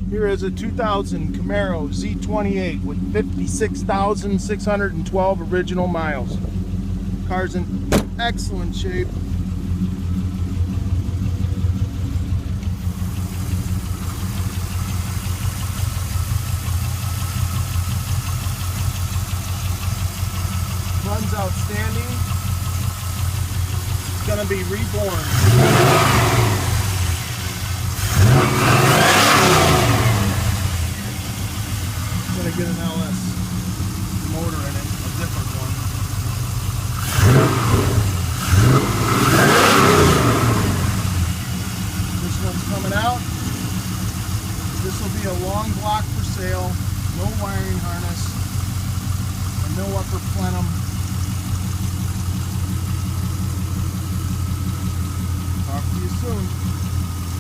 Here is a 2000 Camaro Z28 with 56,612 original miles. Car's in excellent shape. Runs outstanding. It's gonna be reborn. Gonna get an LS motor in it, a different one. This one's coming out. This will be a long block for sale, no wiring harness, and no upper plenum. Talk to you soon.